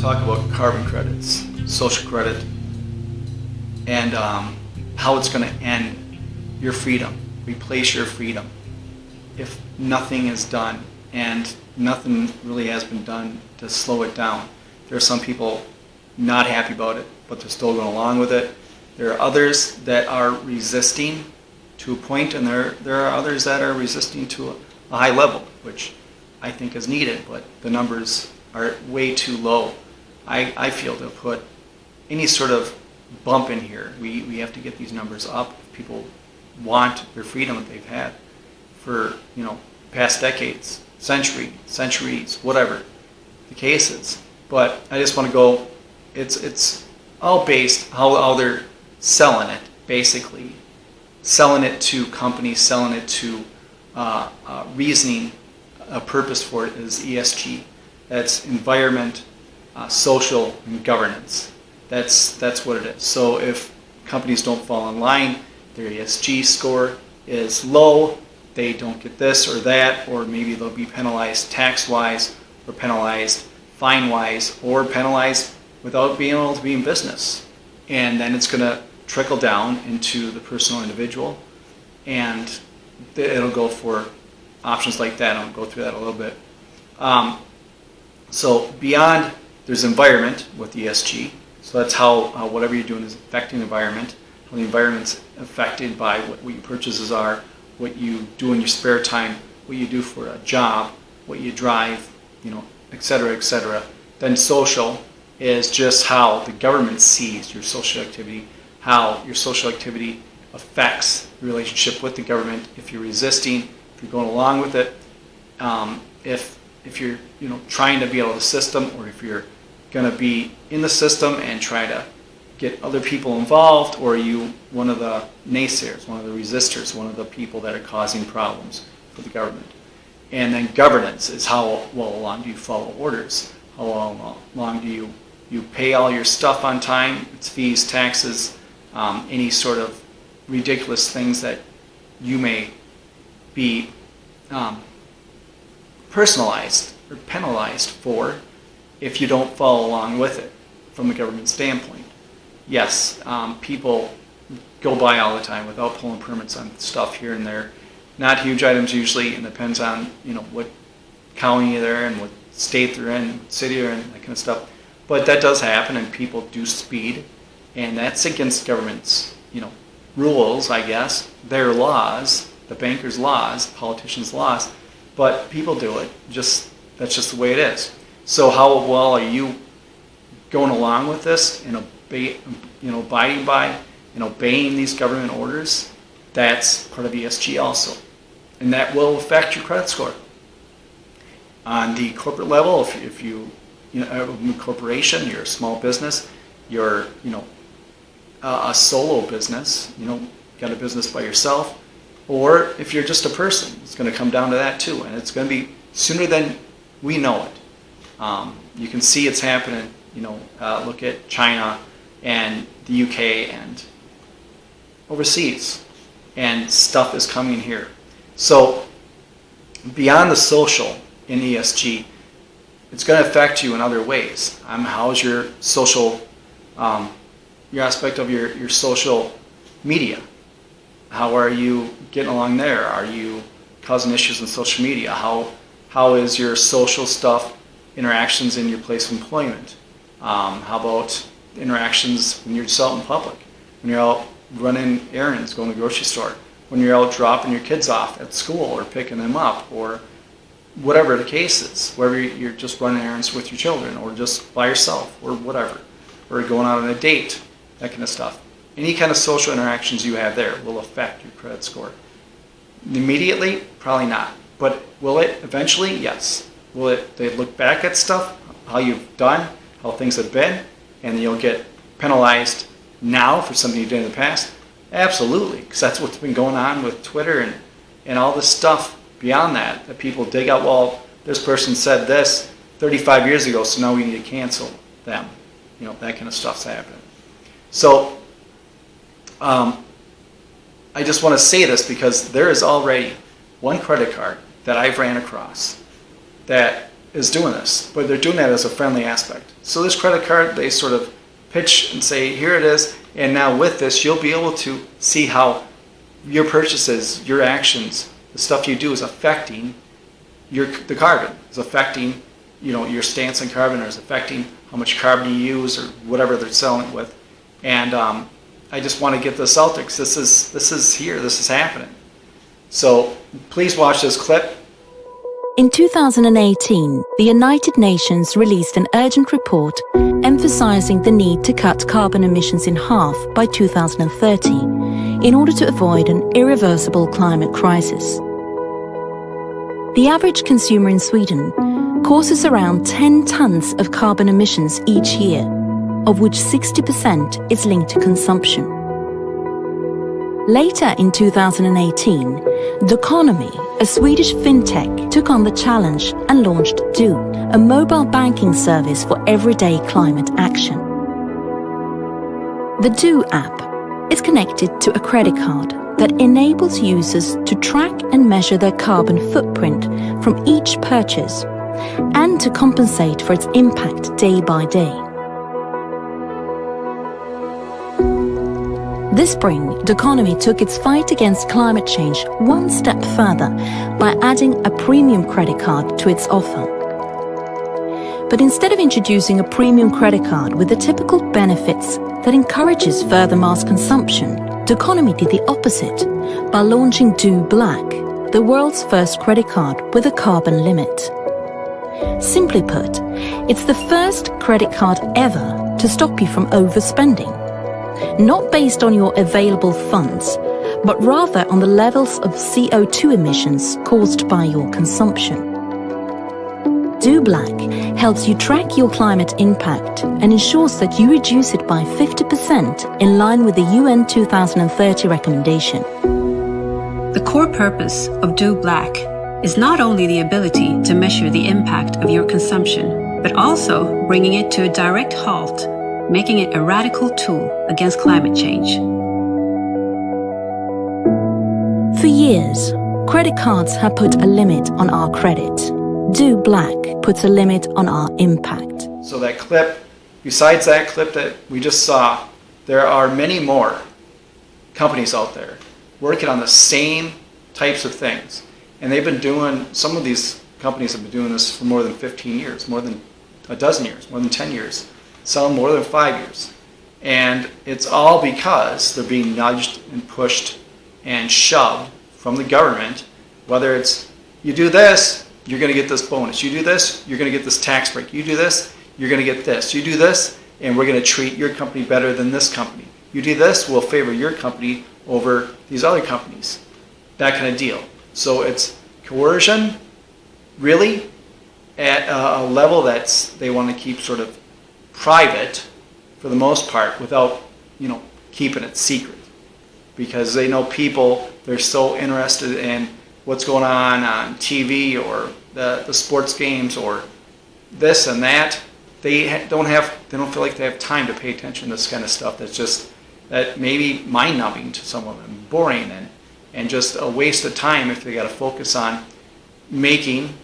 talk about carbon credits, social credit, and how it's going to end your freedom, replace your freedom, if nothing is done, and nothing really has been done to slow it down. There are some people not happy about it, but they're still going along with it. There are others that are resisting to a point, and there are others that are resisting to a high level, which I think is needed, but the numbers are way too low. I feel to put any sort of bump in here. We have to get these numbers up. People want their freedom that they've had for past decades, centuries, whatever the case is. But I just want to go. It's all based how they're selling it, basically selling it to companies, selling it to reasoning. A purpose for it is ESG. That's environment, social, and governance. That's what it is. So if companies don't fall in line, their ESG score is low, they don't get this or that, or maybe they'll be penalized tax-wise, or penalized fine-wise, or penalized without being able to be in business. And then it's going to trickle down into the personal individual, and it'll go for options like that. I'll go through that a little bit. So beyond, there's environment with ESG. So that's how whatever you're doing is affecting the environment. How the environment's affected by what your purchases are, what you do in your spare time, what you do for a job, what you drive, et cetera, et cetera. Then social is just how the government sees your social activity, how your social activity affects the relationship with the government. If you're resisting, if you're going along with it, if you're trying to be out of the system, or if you're going to be in the system and try to get other people involved, or are you one of the naysayers, one of the resistors, one of the people that are causing problems for the government. And then governance is how well along do you follow orders, how long do you pay all your stuff on time, its fees, taxes, any sort of ridiculous things that you may be personalized or penalized for if you don't follow along with it from the government standpoint. Yes, people go by all the time without pulling permits on stuff here and there. Not huge items usually, and it depends on what county they're in, what state they're in, what city they're in, that kind of stuff. But that does happen, and people do speed, and that's against government's rules, I guess, their laws, the bankers' laws, politicians' laws. But people do it. That's just the way it is. So how well are you going along with this and abiding by and obeying these government orders? That's part of ESG also, and that will affect your credit score. On the corporate level, if you a corporation, you're a small business, you're a solo business, got a business by yourself, or if you're just a person, it's going to come down to that too, and it's going to be sooner than we know it. You can see it's happening. Look at China and the UK and overseas, and stuff is coming here. So beyond the social in ESG, it's going to affect you in other ways. How's your social, your aspect of your social media? How are you getting along there? Are you causing issues in social media? How is your social stuff, interactions in your place of employment? How about interactions when you're just out in public? When you're out running errands, going to the grocery store? When you're out dropping your kids off at school or picking them up, or whatever the case is, whether you're just running errands with your children or just by yourself or whatever, or going out on a date, that kind of stuff. Any kind of social interactions you have there will affect your credit score. Immediately, probably not. But will it eventually? Yes. Will they look back at stuff, how you've done, how things have been, and you'll get penalized now for something you did in the past? Absolutely, because that's what's been going on with Twitter and all this stuff beyond that people dig out, well, this person said this 35 years ago, so now we need to cancel them. That kind of stuff's happening. So I just want to say this because there is already one credit card that I've ran across that is doing this, but they're doing that as a friendly aspect. So this credit card, they sort of pitch and say, here it is, and now with this, you'll be able to see how your purchases, your actions, the stuff you do is affecting the carbon, is affecting your stance on carbon, or is affecting how much carbon you use, or whatever they're selling it with. And I just want to get this out there because this is here, this is happening. So please watch this clip. In 2018, the United Nations released an urgent report emphasizing the need to cut carbon emissions in half by 2030 in order to avoid an irreversible climate crisis. The average consumer in Sweden causes around 10 tons of carbon emissions each year, of which 60% is linked to consumption. Later in 2018, Doconomy, a Swedish fintech, took on the challenge and launched Do, a mobile banking service for everyday climate action. The Do app is connected to a credit card that enables users to track and measure their carbon footprint from each purchase and to compensate for its impact day by day. This spring, Doconomy took its fight against climate change one step further by adding a premium credit card to its offer. But instead of introducing a premium credit card with the typical benefits that encourages further mass consumption, Doconomy did the opposite by launching Do Black, the world's first credit card with a carbon limit. Simply put, it's the first credit card ever to stop you from overspending. Not based on your available funds, but rather on the levels of CO2 emissions caused by your consumption. Do Black helps you track your climate impact and ensures that you reduce it by 50% in line with the UN 2030 recommendation. The core purpose of Do Black is not only the ability to measure the impact of your consumption, but also bringing it to a direct halt, making it a radical tool against climate change. For years, credit cards have put a limit on our credit. Do Black puts a limit on our impact. So that clip, besides that clip that we just saw, there are many more companies out there working on the same types of things. And they've been doing, some of these companies have been doing this for more than 15 years, more than a dozen years, more than 10 years. Some more than 5 years. And it's all because they're being nudged and pushed and shoved from the government, whether it's, you do this, you're going to get this bonus. You do this, you're going to get this tax break. You do this, you're going to get this. You do this, and we're going to treat your company better than this company. You do this, we'll favor your company over these other companies. That kind of deal. So it's coercion, really, at a level that's they want to keep sort of private for the most part without keeping it secret, because they know people, they're so interested in what's going on TV or the sports games or this and that. They don't feel like they have time to pay attention to this kind of stuff that may be mind-numbing to some of them, boring and just a waste of time if they got to focus on making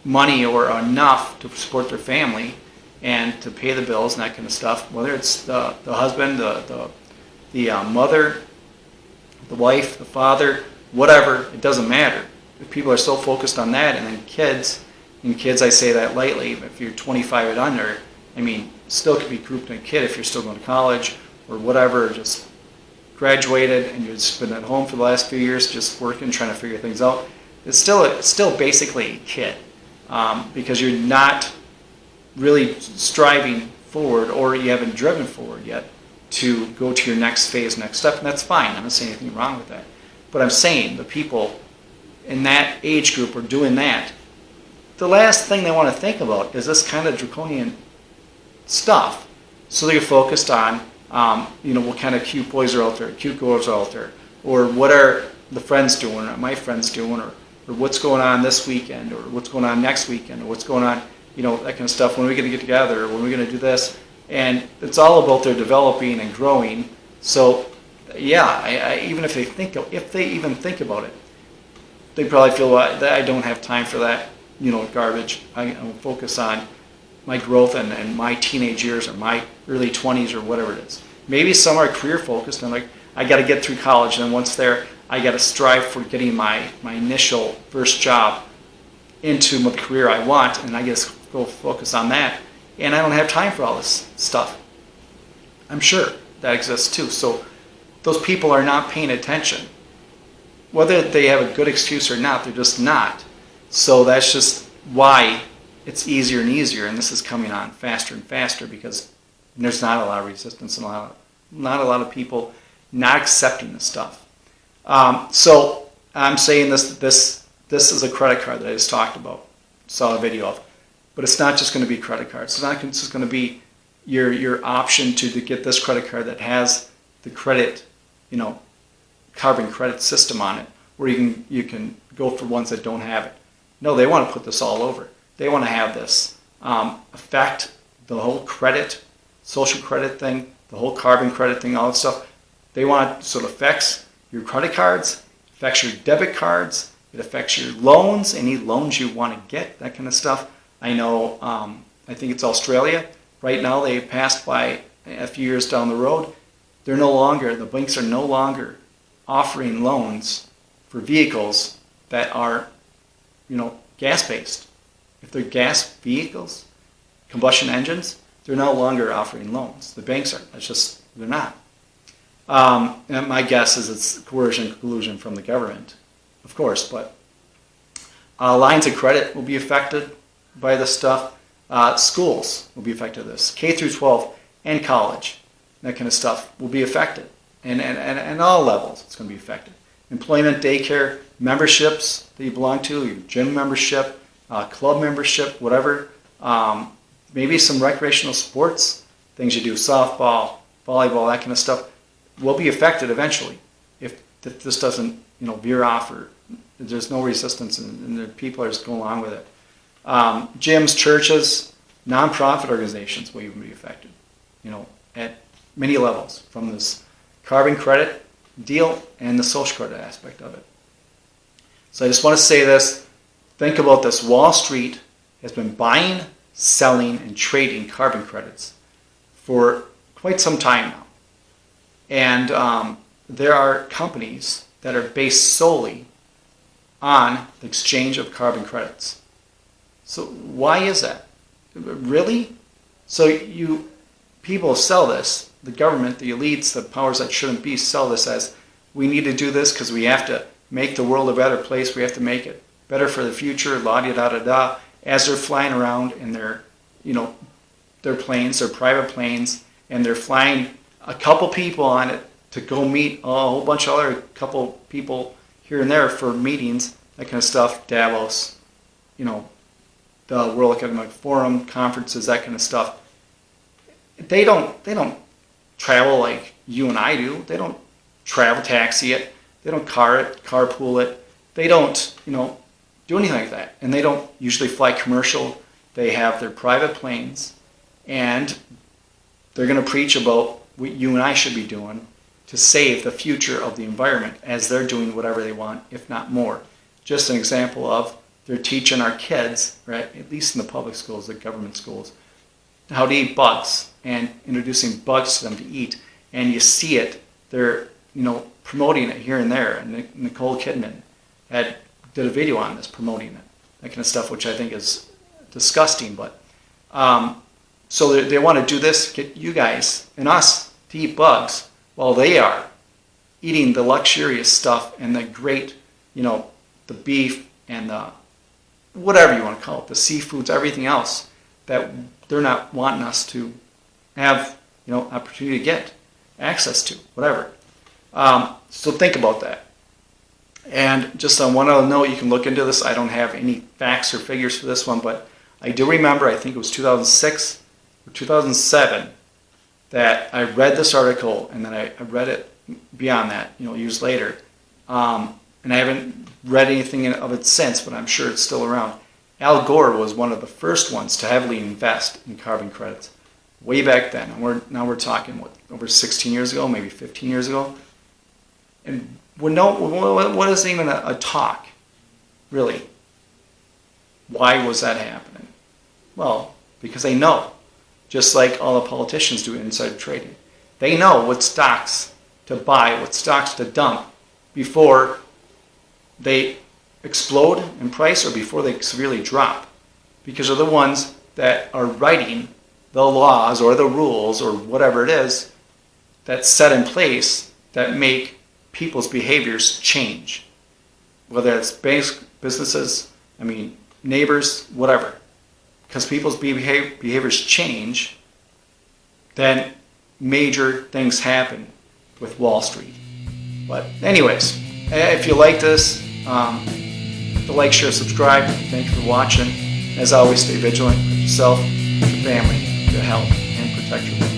money or enough to support their family and to pay the bills and that kind of stuff, whether it's the husband, the mother, the wife, the father, whatever, it doesn't matter. People are so focused on that, and then kids, I say that lightly, if you're 25 and under, still could be grouped in a kid if you're still going to college or whatever, just graduated and you've just been at home for the last few years just working, trying to figure things out. It's still basically a kid, because you're not really striving forward, or you haven't driven forward yet to go to your next phase, next step, and that's fine. I'm not saying anything wrong with that. But I'm saying the people in that age group are doing that. The last thing they want to think about is this kind of draconian stuff. So they're focused on, what kind of cute boys are out there, cute girls are out there, or what are the friends doing, or my friends doing, or what's going on this weekend, or what's going on next weekend, or what's going on, that kind of stuff. When are we going to get together? When are we going to do this? And it's all about their developing and growing. So, yeah, even if they even think about it, they probably feel that I don't have time for that. garbage. I will focus on my growth and my teenage years or my early 20s or whatever it is. Maybe some are career focused and like, I got to get through college, and then once there, I got to strive for getting my initial first job into the career I want, and I guess go focus on that. And I don't have time for all this stuff. I'm sure that exists too. So those people are not paying attention. Whether they have a good excuse or not, they're just not. So that's just why it's easier and easier, and this is coming on faster and faster because there's not a lot of resistance and not a lot of people not accepting this stuff. So I'm saying this is a credit card that I just talked about, saw a video of, but it's not just going to be credit cards. It's not just going to be your option to get this credit card that has the credit, carbon credit system on it, where you can go for ones that don't have it. No, they want to put this all over. They want to have this affect the whole credit, social credit thing, the whole carbon credit thing, all that stuff. They want it so it affects your credit cards, affects your debit cards, it affects your loans, any loans you want to get, that kind of stuff. I know, I think it's Australia. Right now they passed by a few years down the road. The banks are no longer offering loans for vehicles that are, gas-based. If they're gas vehicles, combustion engines, they're no longer offering loans. The banks are. They're not. And my guess is it's coercion, collusion from the government, of course, but lines of credit will be affected by this stuff. Schools will be affected by this. K through 12 and college, that kind of stuff will be affected. And all levels it's going to be affected. Employment, daycare, memberships that you belong to, your gym membership, club membership, whatever. Maybe some recreational sports, things you do, softball, volleyball, that kind of stuff, will be affected eventually if this doesn't, veer off or there's no resistance and the people are just going along with it. Gyms, churches, nonprofit organizations will even be affected, at many levels from this carbon credit deal and the social credit aspect of it. So I just want to say this. Think about this. Wall Street has been buying, selling, and trading carbon credits for quite some time now. And there are companies that are based solely on the exchange of carbon credits. So why is that? Really? So people sell this, the government, the elites, the powers that shouldn't be, sell this as, we need to do this because we have to make the world a better place, we have to make it better for the future, la-di-da-da-da, as they're flying around in their planes, their private planes, and they're flying a couple people on it to go meet a whole bunch of other couple people here and there for meetings, that kind of stuff, Davos, the World Economic Forum, conferences, that kind of stuff. They don't travel like you and I do. They don't travel taxi it. They don't carpool it. They don't, do anything like that. And they don't usually fly commercial. They have their private planes, and they're going to preach about what you and I should be doing to save the future of the environment as they're doing whatever they want, if not more. Just an example of they're teaching our kids, right, at least in the public schools, the government schools, how to eat bugs and introducing bugs to them to eat. And you see it, they're, promoting it here and there. And Nicole Kidman did a video on this, promoting it, that kind of stuff, which I think is disgusting. But so they want to do this, get you guys and us to eat bugs while they are eating the luxurious stuff and the great, the beef and the whatever you want to call it, the seafoods, everything else that they're not wanting us to have, opportunity to get access to, whatever. So think about that. And just on one other note, you can look into this. I don't have any facts or figures for this one, but I do remember, I think it was 2006 or 2007, that I read this article, and then I read it beyond that, years later. And I haven't read anything of it since, but I'm sure it's still around. Al Gore was one of the first ones to heavily invest in carbon credits way back then. And now we're talking, over 16 years ago, maybe 15 years ago? And what is even a talk, really? Why was that happening? Well, because they know, just like all the politicians do insider trading. They know what stocks to buy, what stocks to dump before they explode in price or before they severely drop. Because they're the ones that are writing the laws or the rules or whatever it is that's set in place that make people's behaviors change. Whether it's businesses, neighbors, whatever. Because people's behaviors change, then major things happen with Wall Street. But anyways, if you like this, like, share, subscribe. Thank you for watching. As always, stay vigilant. Protect yourself, your family, your health, and protect your